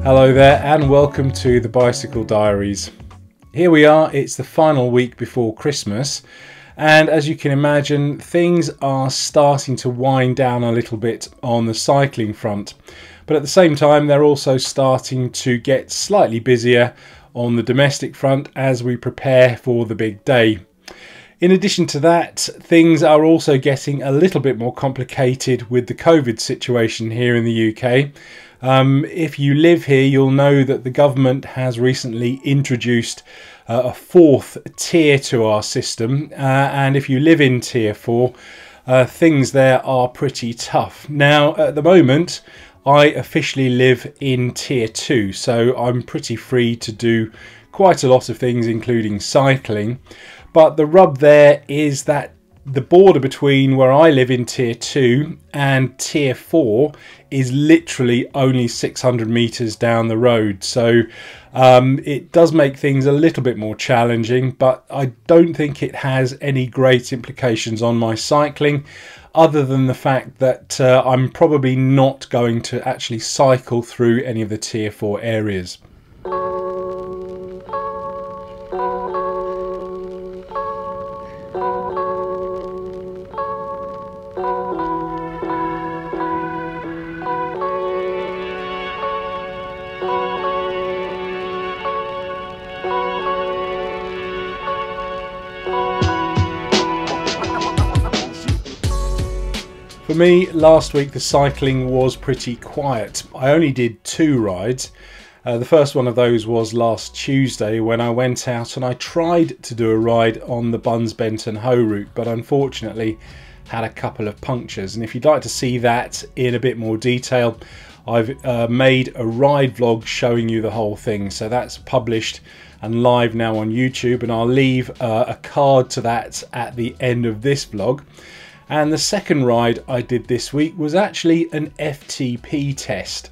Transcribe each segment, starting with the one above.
Hello there and welcome to the Bicycle Diaries. Here we are, it's the final week before Christmas, and as you can imagine things are starting to wind down a little bit on the cycling front, but at the same time they're also starting to get slightly busier on the domestic front as we prepare for the big day. In addition to that, things are also getting a little bit more complicated with the COVID situation here in the UK. If you live here, you'll know that the government has recently introduced a fourth tier to our system, and if you live in tier 4, things there are pretty tough. Now, at the moment, I officially live in tier 2, so I'm pretty free to do quite a lot of things, including cycling. But the rub there is that the border between where I live in tier 2 and tier 4 is literally only 600 meters down the road, so it does make things a little bit more challenging, but I don't think it has any great implications on my cycling, other than the fact that I'm probably not going to actually cycle through any of the tier 4 areas. For me, last week the cycling was pretty quiet. I only did 2 rides. The first one of those was last Tuesday when I went out and I tried to do a ride on the Bunsbenton Hoe route, but unfortunately had a couple of punctures. And if you'd like to see that in a bit more detail, I've made a ride vlog showing you the whole thing. So that's published and live now on YouTube, and I'll leave a card to that at the end of this vlog. And the second ride I did this week was actually an FTP test.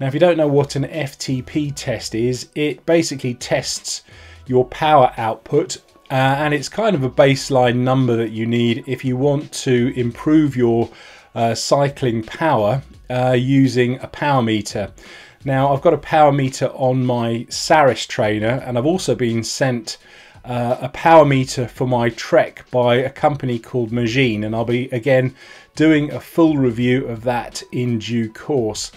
Now, if you don't know what an FTP test is, it basically tests your power output, and it's kind of a baseline number that you need if you want to improve your cycling power using a power meter. Now, I've got a power meter on my Saris trainer, and I've also been sent a power meter for my Trek by a company called Magine, and I'll be again doing a full review of that in due course.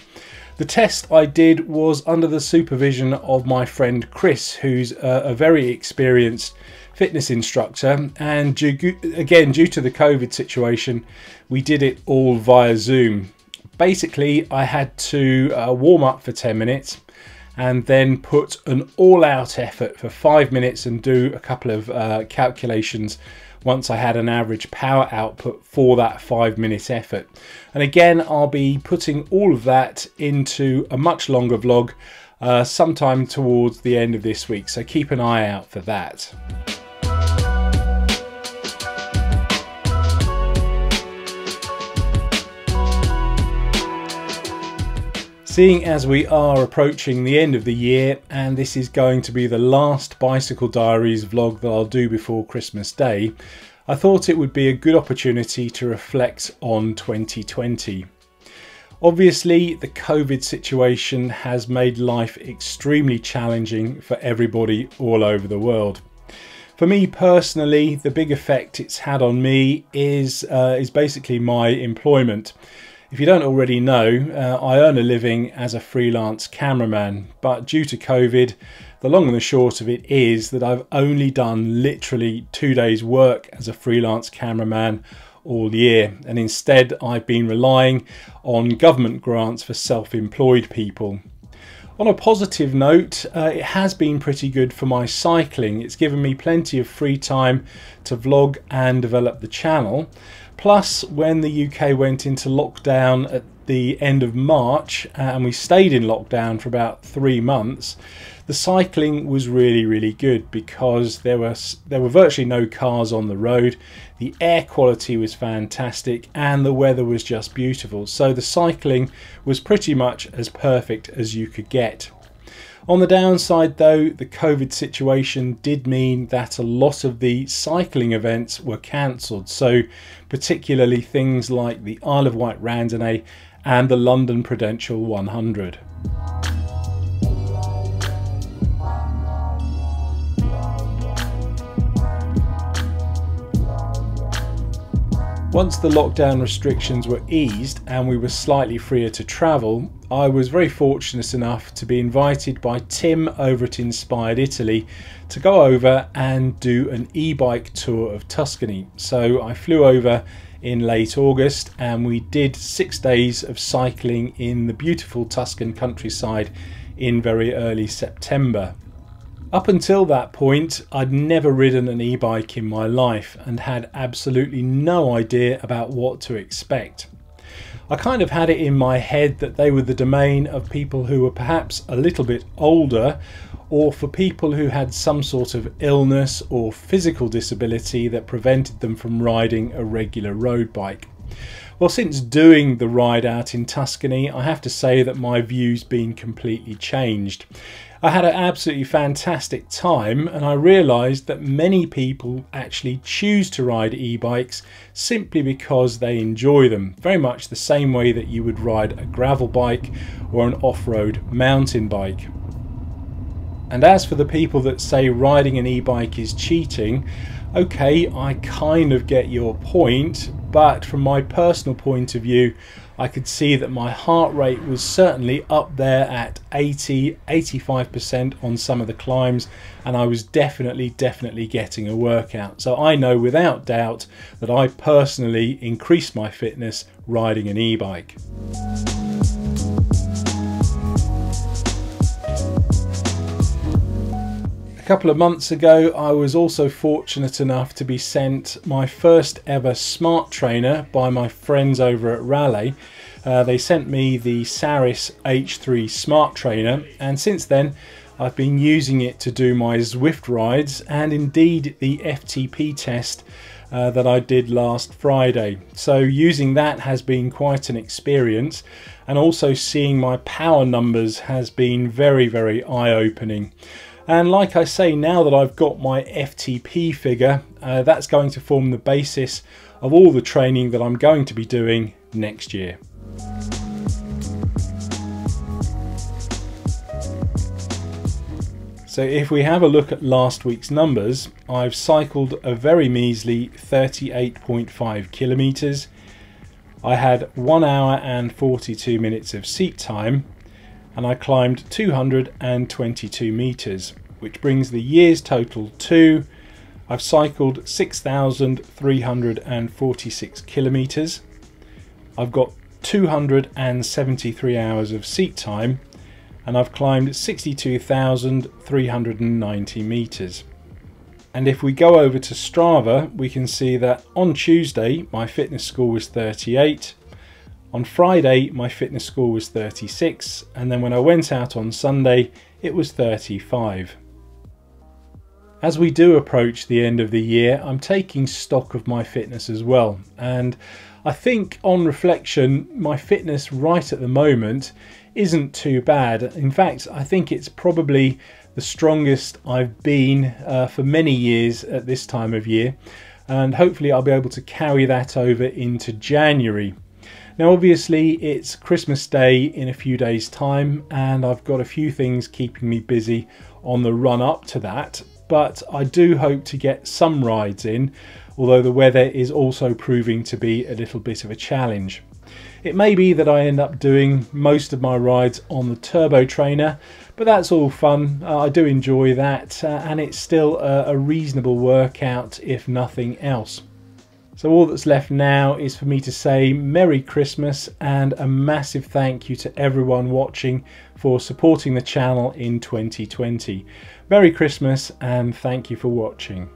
The test I did was under the supervision of my friend Chris, who's a very experienced fitness instructor, and again, due to the COVID situation, we did it all via Zoom. Basically, I had to warm up for 10 minutes and then put an all-out effort for 5 minutes and do a couple of calculations once I had an average power output for that 5-minute effort. And again, I'll be putting all of that into a much longer vlog sometime towards the end of this week, so keep an eye out for that. Seeing as we are approaching the end of the year, and this is going to be the last Bicycle Diaries vlog that I'll do before Christmas Day, I thought it would be a good opportunity to reflect on 2020. Obviously, the COVID situation has made life extremely challenging for everybody all over the world. For me personally, the big effect it's had on me is basically my employment. If you don't already know, I earn a living as a freelance cameraman, but due to COVID, the long and the short of it is that I've only done literally 2 days work as a freelance cameraman all year, and instead I've been relying on government grants for self-employed people. On a positive note, it has been pretty good for my cycling. It's given me plenty of free time to vlog and develop the channel. Plus, when the UK went into lockdown at the end of March, and we stayed in lockdown for about 3 months, The cycling was really good because there were virtually no cars on the road, the air quality was fantastic, and the weather was just beautiful. So the cycling was pretty much as perfect as you could get. On the downside though, the COVID situation did mean that a lot of the cycling events were cancelled, so particularly things like the Isle of Wight Randonnée and the London Prudential 100. Once the lockdown restrictions were eased and we were slightly freer to travel, I was very fortunate enough to be invited by Tim over at Inspired Italy to go over and do an e-bike tour of Tuscany. So I flew over in late August and we did 6 days of cycling in the beautiful Tuscan countryside in very early September. Up until that point, I'd never ridden an e-bike in my life and had absolutely no idea about what to expect. I kind of had it in my head that they were the domain of people who were perhaps a little bit older, or for people who had some sort of illness or physical disability that prevented them from riding a regular road bike. Well, since doing the ride out in Tuscany, I have to say that my view's been completely changed. I had an absolutely fantastic time, and I realised that many people actually choose to ride e-bikes simply because they enjoy them, very much the same way that you would ride a gravel bike or an off-road mountain bike. And as for the people that say riding an e-bike is cheating, okay, I kind of get your point, but from my personal point of view, I could see that my heart rate was certainly up there at 80–85% on some of the climbs, and I was definitely getting a workout. So I know without doubt that I personally increased my fitness riding an e-bike. A couple of months ago, I was also fortunate enough to be sent my first ever smart trainer by my friends over at Raleigh. They sent me the Saris H3 smart trainer, and since then I've been using it to do my Zwift rides and indeed the FTP test that I did last Friday. So using that has been quite an experience, and also seeing my power numbers has been very eye-opening. And like I say, now that I've got my FTP figure, that's going to form the basis of all the training that I'm going to be doing next year. So if we have a look at last week's numbers, I've cycled a very measly 38.5 kilometers. I had 1 hour and 42 minutes of seat time, and I climbed 222 meters, which brings the year's total to, I've cycled 6,346 kilometers. I've got 273 hours of seat time, and I've climbed 62,390 meters. And if we go over to Strava, we can see that on Tuesday my fitness score was 38, on Friday my fitness score was 36, and then when I went out on Sunday it was 35. As we do approach the end of the year, I'm taking stock of my fitness as well, and I think on reflection my fitness right at the moment isn't too bad. In fact, I think it's probably the strongest I've been for many years at this time of year, and hopefully I'll be able to carry that over into January. Now obviously it's Christmas Day in a few days time, and I've got a few things keeping me busy on the run up to that, but I do hope to get some rides in, although the weather is also proving to be a little bit of a challenge. It may be that I end up doing most of my rides on the turbo trainer, but that's all fun. I do enjoy that, and it's still a reasonable workout if nothing else. So all that's left now is for me to say Merry Christmas and a massive thank you to everyone watching for supporting the channel in 2020. Merry Christmas and thank you for watching.